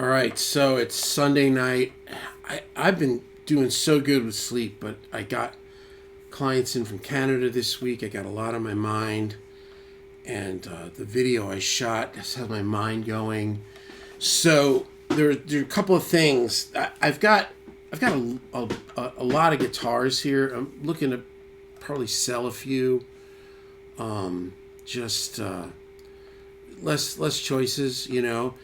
All right, so it's Sunday night. I've been doing so good with sleep, but I got clients in from Canada this week. I got a lot on my mind, and the video I shot just has my mind going. So there are a couple of things. I've got a lot of guitars here. I'm looking to probably sell a few. Just less choices, you know.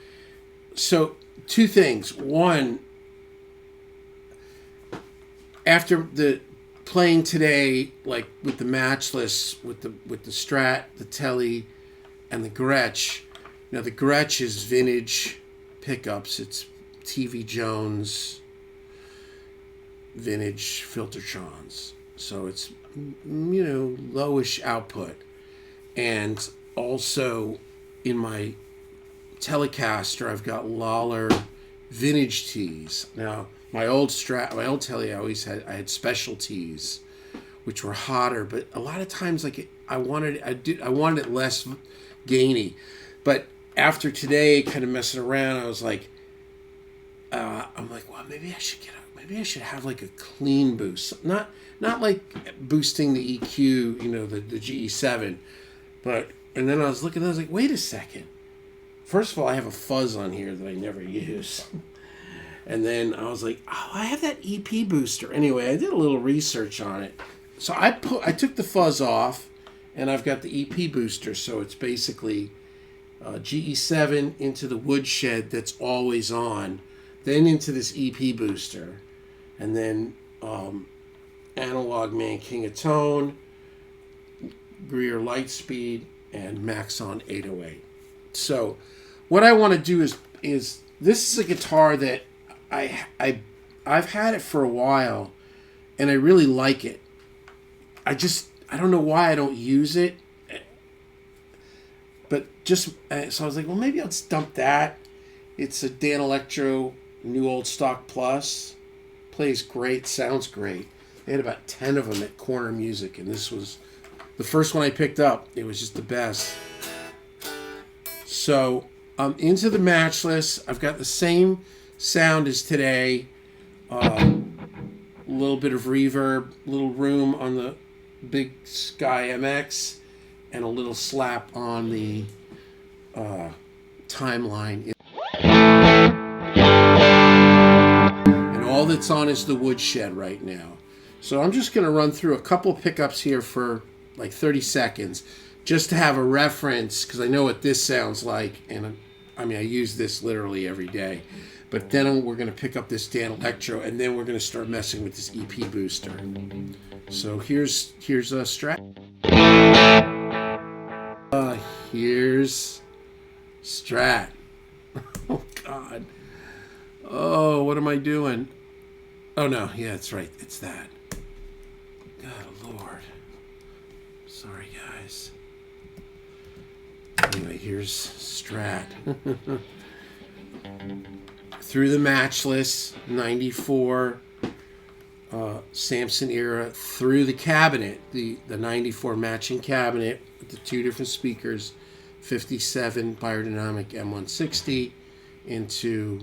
So two things. One, after the playing today, like with the matchless, with the Strat, the Tele, and the Gretsch. Now the Gretsch is vintage pickups. It's TV Jones vintage Filtertrons. So it's, you know, lowish output. And also in my Telecaster, I've got Lawler vintage tees. Now, my old Tele, I had special tees, which were hotter, but a lot of times, like I wanted it less gainy. But after today, kind of messing around, I was like, I'm like, well, maybe I should have like a clean boost, not like boosting the EQ, you know, the GE7, but. And then I was looking, I was like, wait a second. First of all, I have a fuzz on here that I never use. And then I was like, oh, I have that EP booster. Anyway, I did a little research on it. So I took the fuzz off, and I've got the EP booster. So it's basically GE7 into the woodshed that's always on, then into this EP booster, and then Analog Man King of Tone, Greer Lightspeed, and Maxon 808. So what I want to do is this is a guitar that I've had it for a while, and I really like it. I don't know why I don't use it, but so I was like, well, maybe I'll just dump that. It's a Danelectro New Old Stock Plus. Plays great, sounds great. They had about 10 of them at Corner Music, and this was the first one I picked up. It was just the best. So I'm into the matchless. I've got the same sound as today. A little bit of reverb, little room on the Big Sky MX, and a little slap on the Timeline. And all that's on is the woodshed right now. So I'm just going to run through a couple pickups here for like 30 seconds, just to have a reference, because I know what this sounds like, and I use this literally every day. But then we're going to pick up this Danelectro, and then we're going to start messing with this EP booster. So here's a Strat. Here's Strat. Oh God. Oh, what am I doing? Oh no, yeah, that's right. It's that. God, Lord. Sorry, guys. Anyway, here's Strat. Through the matchless, 94 Samson era, through the cabinet, the 94 matching cabinet with the two different speakers, 57 biodynamic M160 into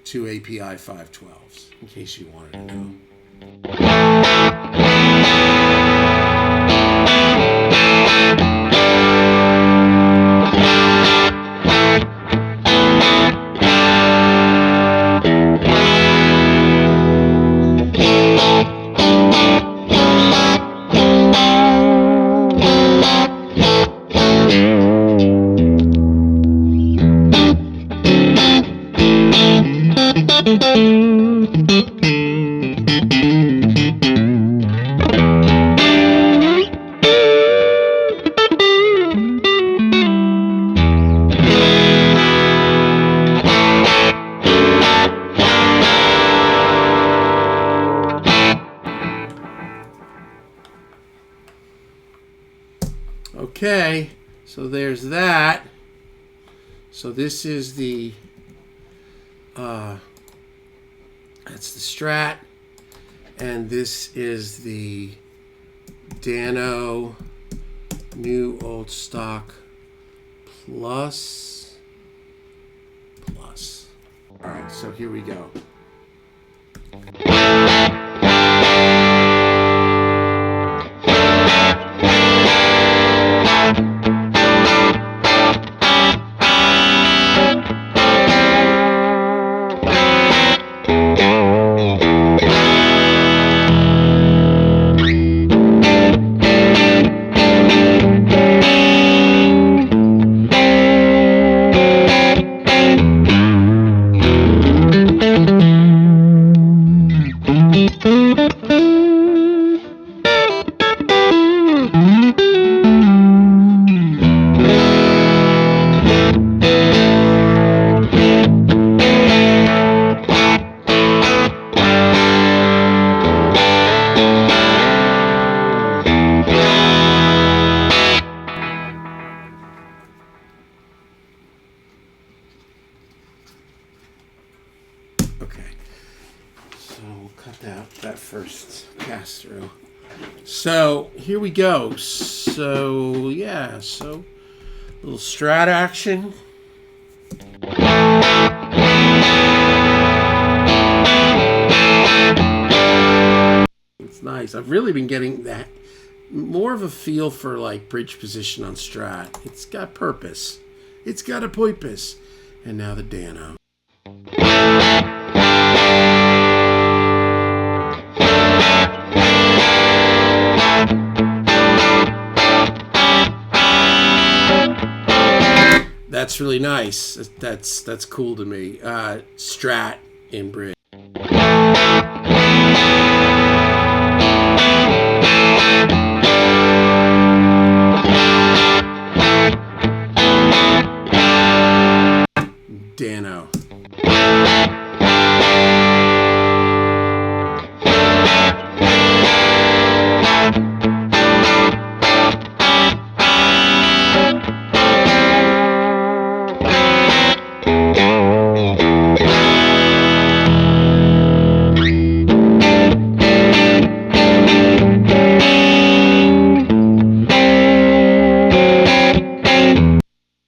two API 512s, in case you wanted to know. Okay, so there's that. So this is the that's the Strat, and this is the Dano New Old Stock Plus. All right, so here we go. Okay, so we'll cut that first pass through. So here we go. So yeah, so a little Strat action. It's nice. I've really been getting that more of a feel for like bridge position on Strat. It's got purpose. It's got a purpose. And now the Dano. That's really nice. That's cool to me. Strat in bridge. Dano.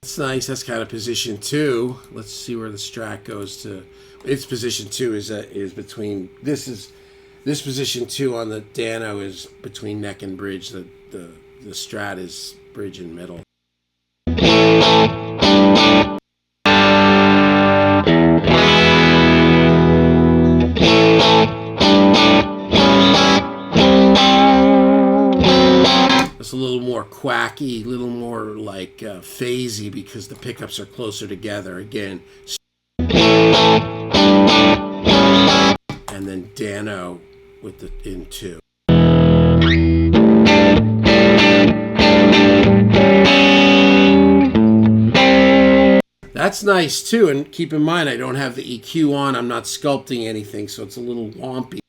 That's nice. That's kind of position 2. Let's see where the Strat goes to. Its position 2 is between. This position 2 on the Dano is between neck and bridge. The Strat is bridge and middle. It's a little more quacky, a little more like phasey because the pickups are closer together again. And then Dano with the in 2. That's nice too, and keep in mind I don't have the EQ on, I'm not sculpting anything, so it's a little wompy.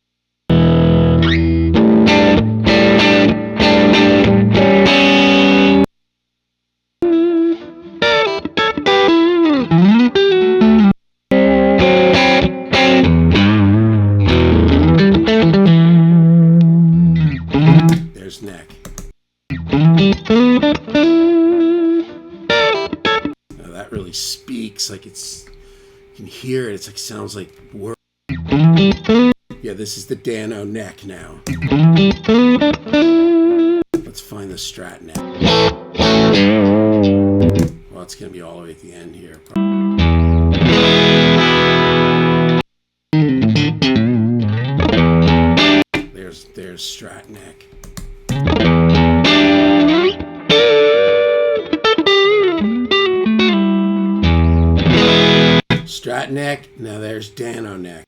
There's neck. Now that really speaks like it's, you can hear it, it's like sounds like word. Yeah, this is the Dano neck now. Let's find the Strat neck. Well, it's going to be all the way at the end here. There's Strat neck. Strat neck. Now there's Dano neck.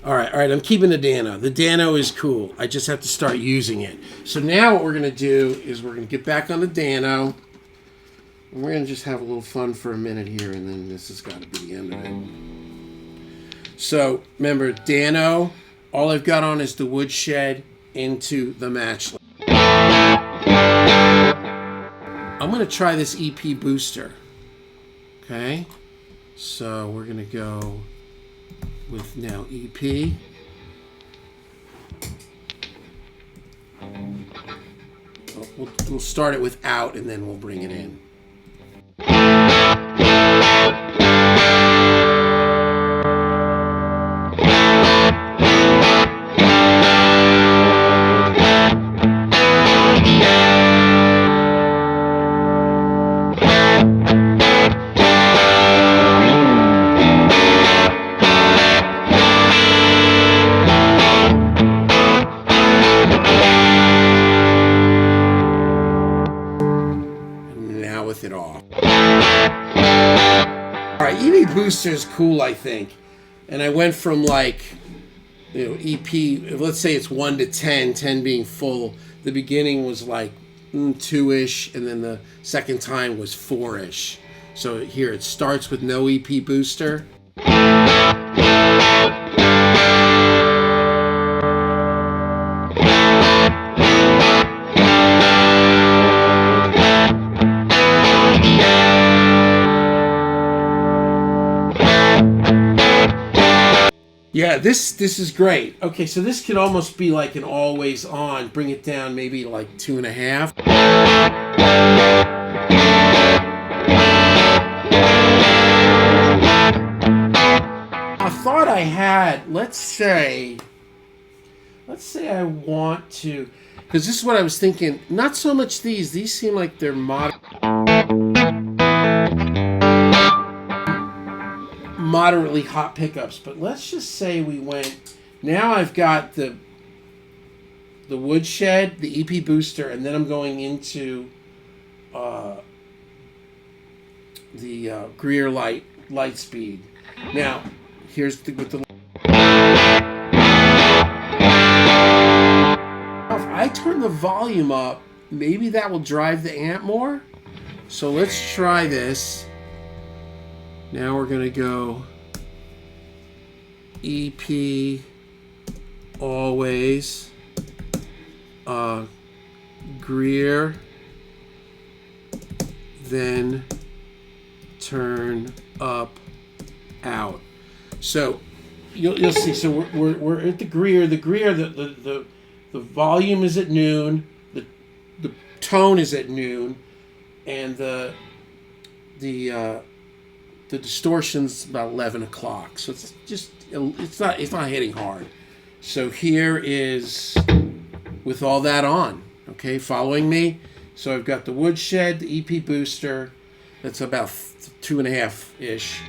All right, I'm keeping the Dano. The Dano is cool. I just have to start using it. So now what we're going to do is we're going to get back on the Dano. And we're going to just have a little fun for a minute here, and then this has got to be the end of it. So remember, Dano, all I've got on is the woodshed into the match. I'm going to try this EP booster. Okay, so we're going to go with now EP. We'll start it without and then we'll bring it in. right, EV booster is cool, I think. And I went from like, EP, let's say it's 1 to 10, 10 being full. The beginning was like 2-ish, and then the second time was 4-ish. So here it starts with no EP booster. Yeah, this is great. Okay, so this could almost be like an always on. Bring it down maybe like 2.5. I thought I had, let's say I want to, because this is what I was thinking, not so much these seem like they're moderately hot pickups, but let's just say we went, now I've got the woodshed, the EP booster, and then I'm going into the Greer light speed. Now here's with the, if I turn the volume up, maybe that will drive the amp more. So let's try this. Now we're going to go EP always, Greer, then turn up out. So you'll see. So we're at the Greer. The volume is at noon. The tone is at noon, and the distortion's about 11 o'clock. So it's just, it's not hitting hard. So here is with all that on. Okay, following me. So I've got the woodshed, the EP booster. That's about 2.5-ish.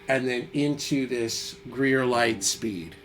And then into this Greer light speed.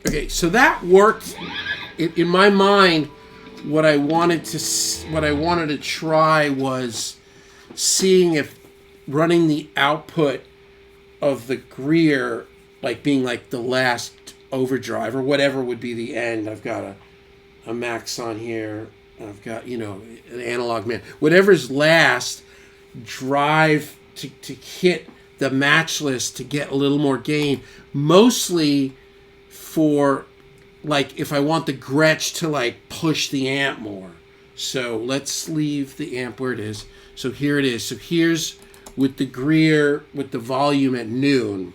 Okay, so that worked in my mind. What I wanted to try was seeing if running the output of the Greer, like being like the last overdrive or whatever would be the end. I've got a max on here. I've got, an analog man. Whatever's last, drive to hit the matchless to get a little more gain. Mostly for, like, if I want the Gretsch to, like, push the amp more. So let's leave the amp where it is. So here it is. So here's with the Greer, with the volume at noon.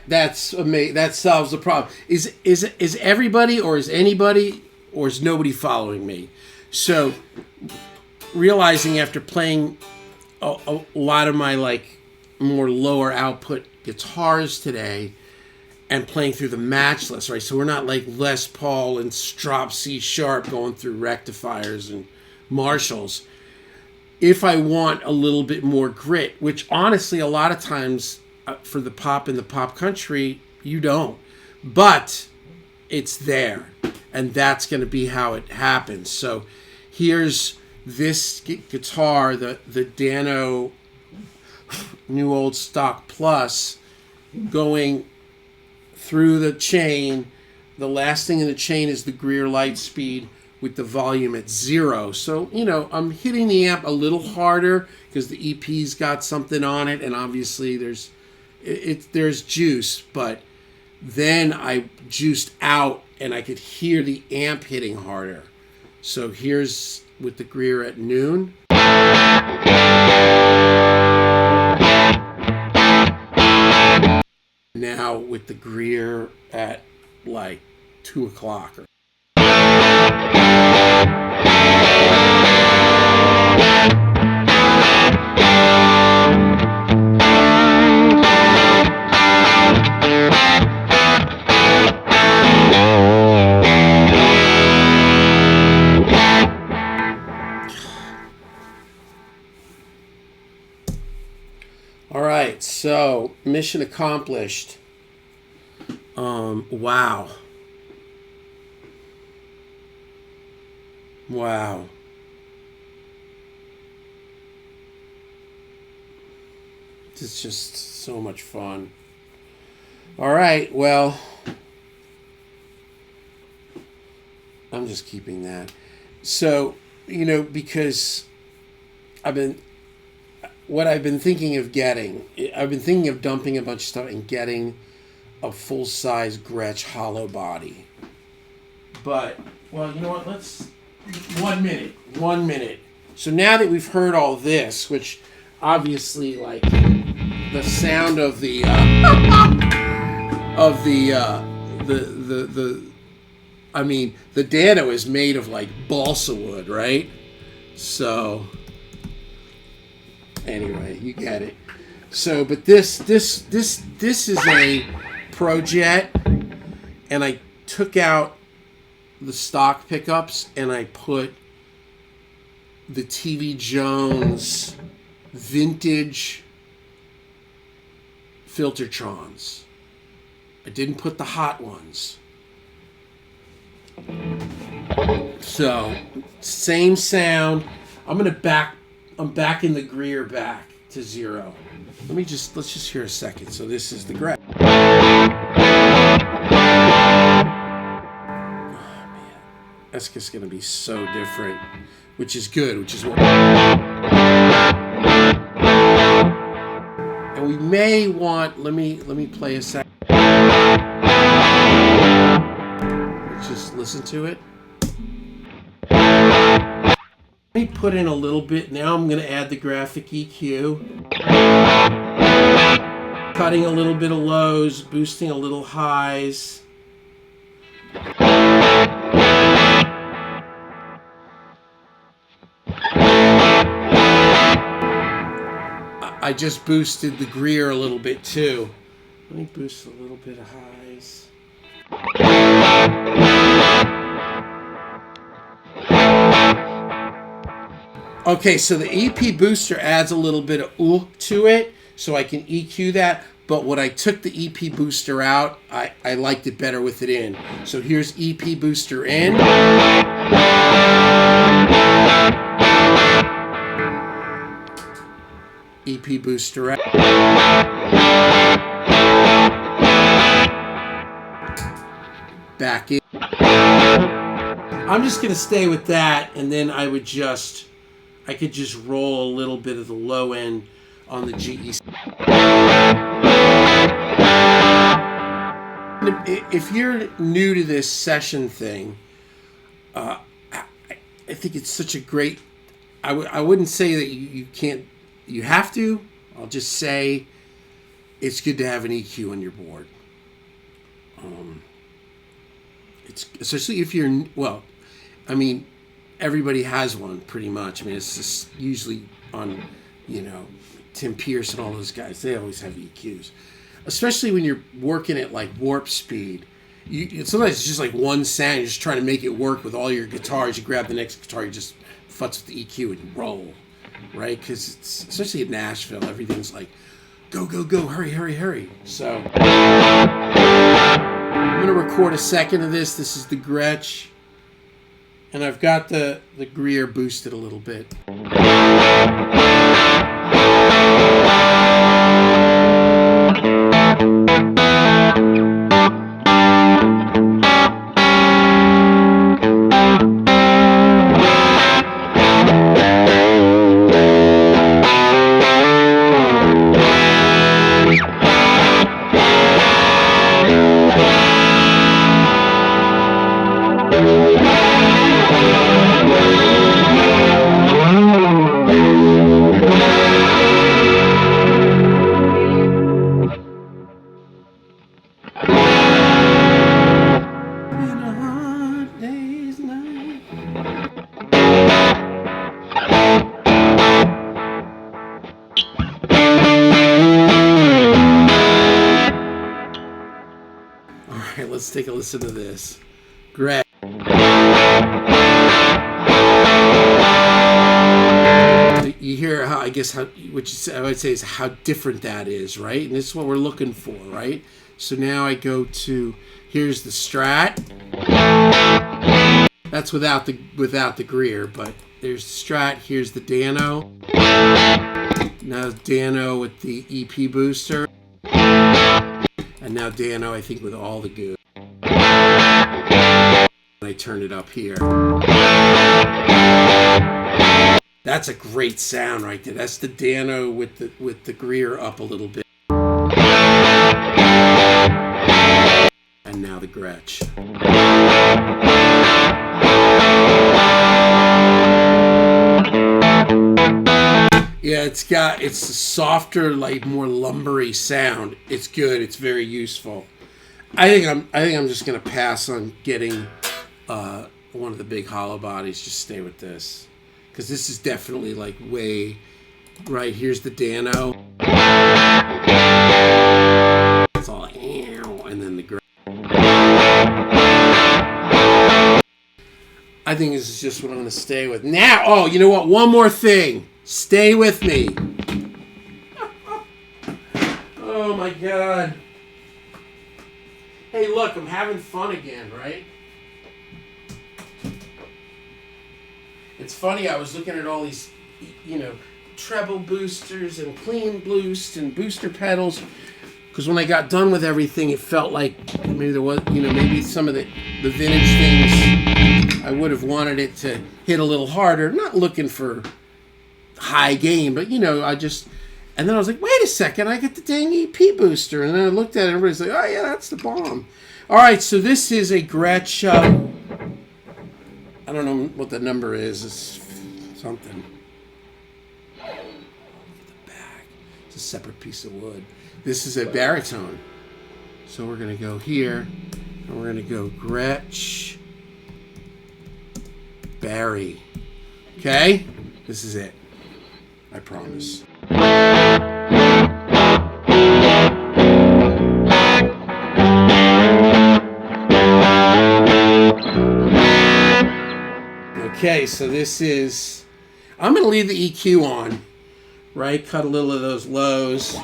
That's amazing. That solves the problem. Is everybody, or is anybody, or is nobody following me? So realizing after playing a lot of my like more lower output guitars today and playing through the matchless, right? So we're not like Les Paul and Strop C sharp going through rectifiers and Marshalls. If I want a little bit more grit, which honestly a lot of times for the pop and the pop country, you don't. But it's there. And that's going to be how it happens. So here's this guitar, the Dano New Old Stock Plus, going through the chain. The last thing in the chain is the Greer light speed with the volume at 0. So, I'm hitting the amp a little harder because the EP's got something on it, and obviously there's juice, but then I juiced out and I could hear the amp hitting harder. So here's with the Greer at noon. Now with the Greer at like 2 o'clock. All right, so mission accomplished. Wow. Wow. It's just so much fun. All right, well, I'm just keeping that. So, because I've been thinking of dumping a bunch of stuff and getting a full-size Gretsch hollow body. But, well, you know what, let's, 1 minute. So now that we've heard all this, which obviously, like, the sound of the Dano is made of, like, balsa wood, right? So, anyway, you get it. So, but this is a Pro Jet, and I took out the stock pickups and I put the TV Jones vintage Filtertrons. I didn't put the hot ones. So, same sound. I'm backing the Greer back to 0. Let's just hear a second. So this is the Gretsch. Oh man, that's just gonna be so different, which is good. Which is what. And we may want. Let me play a second. Let's just listen to it. Let me put in a little bit. Now I'm going to add the graphic EQ. Cutting a little bit of lows, boosting a little highs. I just boosted the Greer a little bit too. Let me boost a little bit of highs. Okay, so the EP booster adds a little bit of ooh to it, so I can EQ that. But when I took the EP booster out, I liked it better with it in. So here's EP booster in. EP booster out. Back in. I'm just going to stay with that, and then I could just roll a little bit of the low end on the GE. If you're new to this session thing, I think it's such a great. I wouldn't say that you can't. You have to. I'll just say it's good to have an EQ on your board. It's especially if you're everybody has one pretty much. I mean, it's just usually on, Tim Pierce and all those guys. They always have EQs, especially when you're working at like warp speed. Sometimes it's just like one sound. You're just trying to make it work with all your guitars. You grab the next guitar, you just futz with the EQ and you roll, right? Because it's especially in Nashville, everything's like go, go, go, hurry, hurry, hurry. So I'm gonna record a second of this. This is the Gretsch. And I've got the Greer boosted a little bit. let's take a listen to this. Gretsch. You hear how, I guess, how, which I would say is how different that is, right? And this is what we're looking for, right? So now I go to, here's the Strat. That's without the Greer, but there's the Strat. Here's the Dano. Now Dano with the EP booster. And now Dano, I think, with all the goo. I turn it up here. That's a great sound right there. That's the Dano with the Greer up a little bit. And now the Gretsch. Yeah, it's a softer, like more lumbery sound. It's good. It's very useful. I think I'm just gonna pass on getting one of the big hollow bodies. Just stay with this, because this is definitely like way right. Here's the Dano. It's all and then the Gretsch. I think this is just what I'm gonna stay with now. Oh, you know what? One more thing. Stay with me. Oh my God. Hey, look, I'm having fun again, right? It's funny, I was looking at all these, treble boosters and clean boost and booster pedals, because when I got done with everything, it felt like maybe there was, maybe some of the vintage things, I would have wanted it to hit a little harder. Not looking for high gain, but and then I was like, wait a second, I get the dang EP booster, and then I looked at it, and everybody's like, oh yeah, that's the bomb. All right, so this is a Gretsch. I don't know what the number is. It's something. The back. It's a separate piece of wood. This is a baritone. So we're gonna go here, and we're gonna go Gretsch Barry. Okay, this is it. I promise. Okay, so this is, I'm going to leave the EQ on, right? Cut a little of those lows.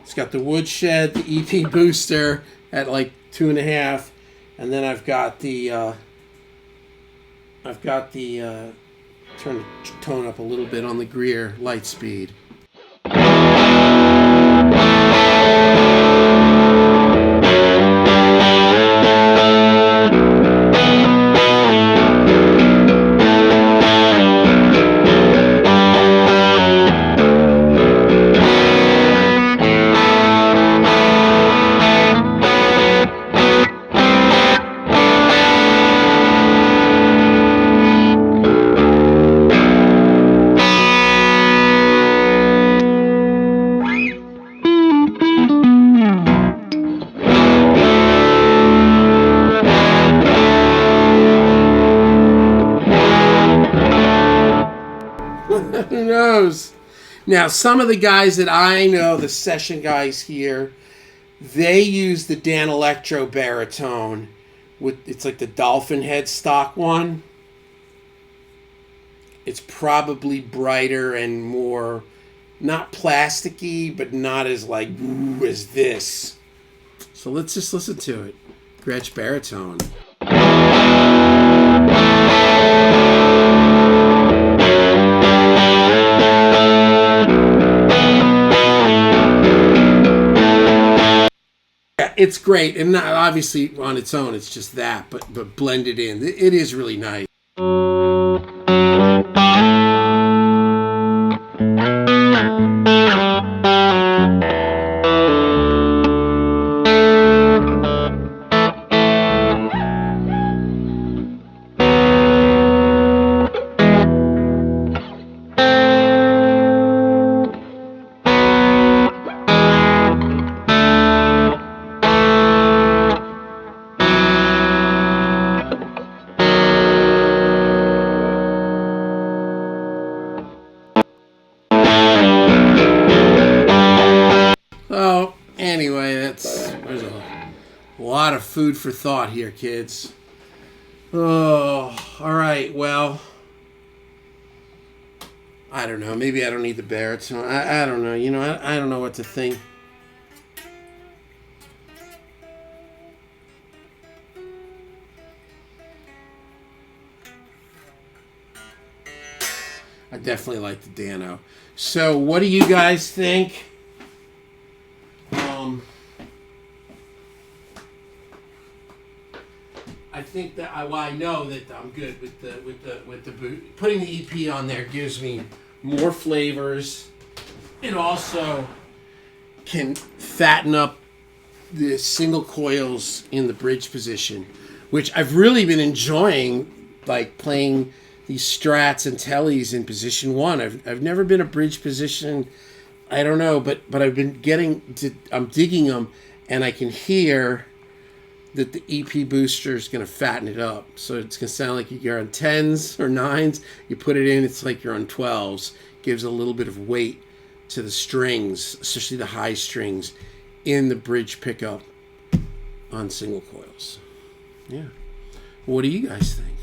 It's got the woodshed, the EP booster at like 2.5, and then I've got the turn the tone up a little bit on the Greer light speed. Who knows? Now, some of the guys that I know, the session guys here, they use the Danelectro baritone. It's like the dolphin head stock one. It's probably brighter and more, not plasticky, but not as like, ooh, as this. So let's just listen to it. Gretsch baritone. It's great, and not obviously on its own, it's just that, but blended in, it is really nice. lot of food for thought here, kids. Oh, all right. Well, I don't know. Maybe I don't need the baritone. I don't know. You know, I don't know what to think. I definitely like the Dano. So, what do you guys think? I think that I know that I'm good with the boot. Putting the EP on there gives me more flavors. It also can fatten up the single coils in the bridge position, which I've really been enjoying, like playing these strats and tellies in position one. I've never been a bridge position. I don't know, but I've been I'm digging them, and I can hear that the EP booster is going to fatten it up. So it's going to sound like you're on 10s or 9s. You put it in, it's like you're on 12s. Gives a little bit of weight to the strings, especially the high strings, in the bridge pickup on single coils. Yeah. What do you guys think?